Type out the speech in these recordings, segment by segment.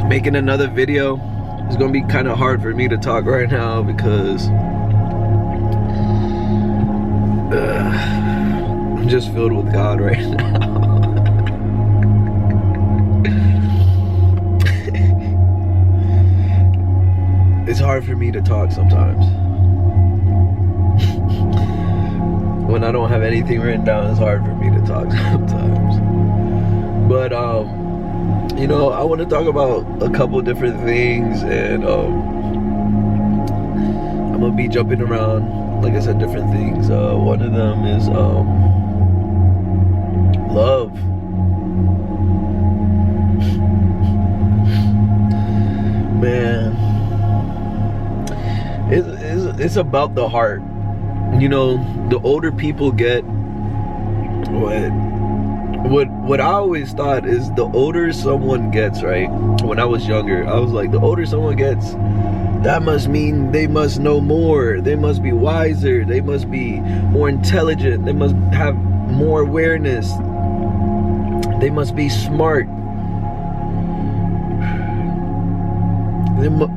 making another video. It's gonna be kind of hard for me to talk right now because I'm just filled with God right now. It's hard for me to talk sometimes. When I don't have anything written down, it's hard for me to talk sometimes. But you know, I want to talk about a couple different things, and I'm gonna be jumping around, like I said, different things. One of them is love. Man, it's about the heart. You know, the older people get, what I always thought is the older someone gets, right? When I was younger, I was like, the older someone gets, that must mean they must know more, they must be wiser, they must be more intelligent, they must have more awareness, they must be smart,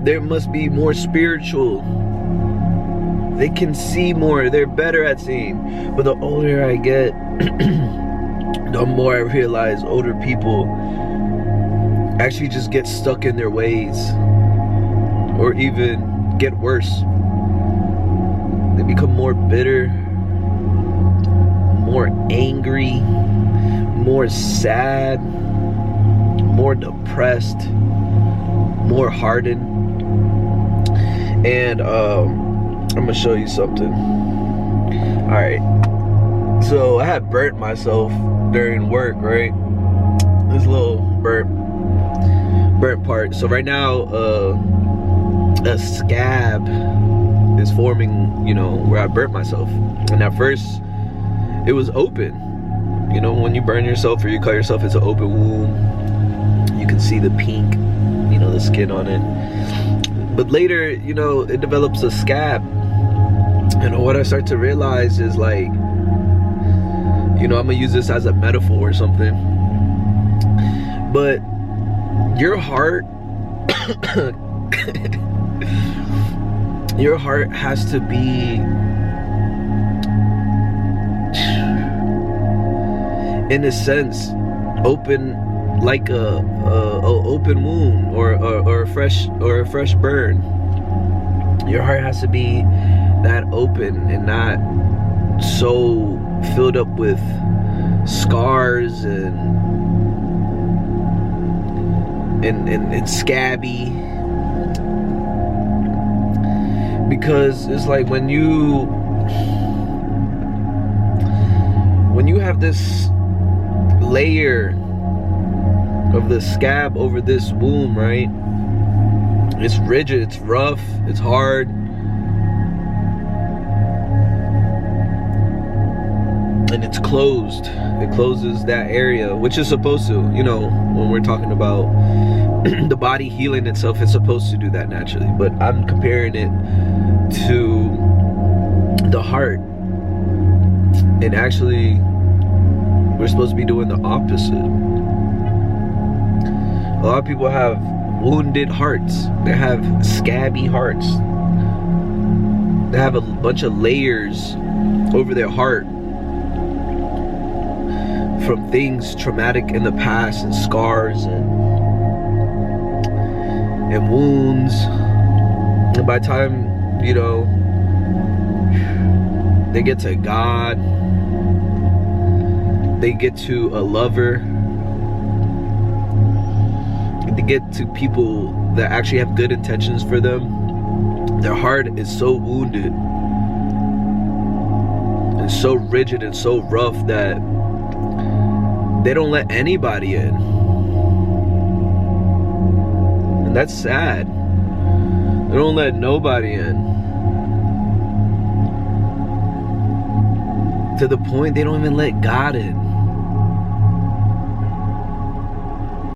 there must be more spiritual, they can see more, they're better at seeing. But the older I get, the more I realize older people actually just get stuck in their ways, or even get worse. They become more bitter, more angry, more sad, more depressed, more hardened. And I'm gonna show you something. All right, so I had burnt myself during work, right? This little burnt part. So right now, a scab is forming, you know, where I burnt myself. And at first, it was open. You know, when you burn yourself or you cut yourself, it's an open wound. You can see the pink, you know, the skin on it. But later, you know, it develops a scab. And what I start to realize is, like, you know, I'm gonna use this as a metaphor or something, but your heart your heart has to be in a sense open, like a open wound or a fresh burn. Your heart has to be that open and not so filled up with scars and scabby, because it's like when you have this layer of the scab over this wound, right? It's rigid, it's rough, it's hard. And it's closed. It closes that area, which is supposed to, you know, when we're talking about the body healing itself, it's supposed to do that naturally. But I'm comparing it to the heart. And actually, we're supposed to be doing the opposite. A lot of people have wounded hearts. They have scabby hearts. They have a bunch of layers over their heart from things traumatic in the past, and scars and wounds. And by the time, you know, they get to God, they get to a lover, they get to people that actually have good intentions for them, their heart is so wounded and so rigid and so rough that they don't let anybody in. And that's sad. They don't let nobody in. To the point they don't even let God in.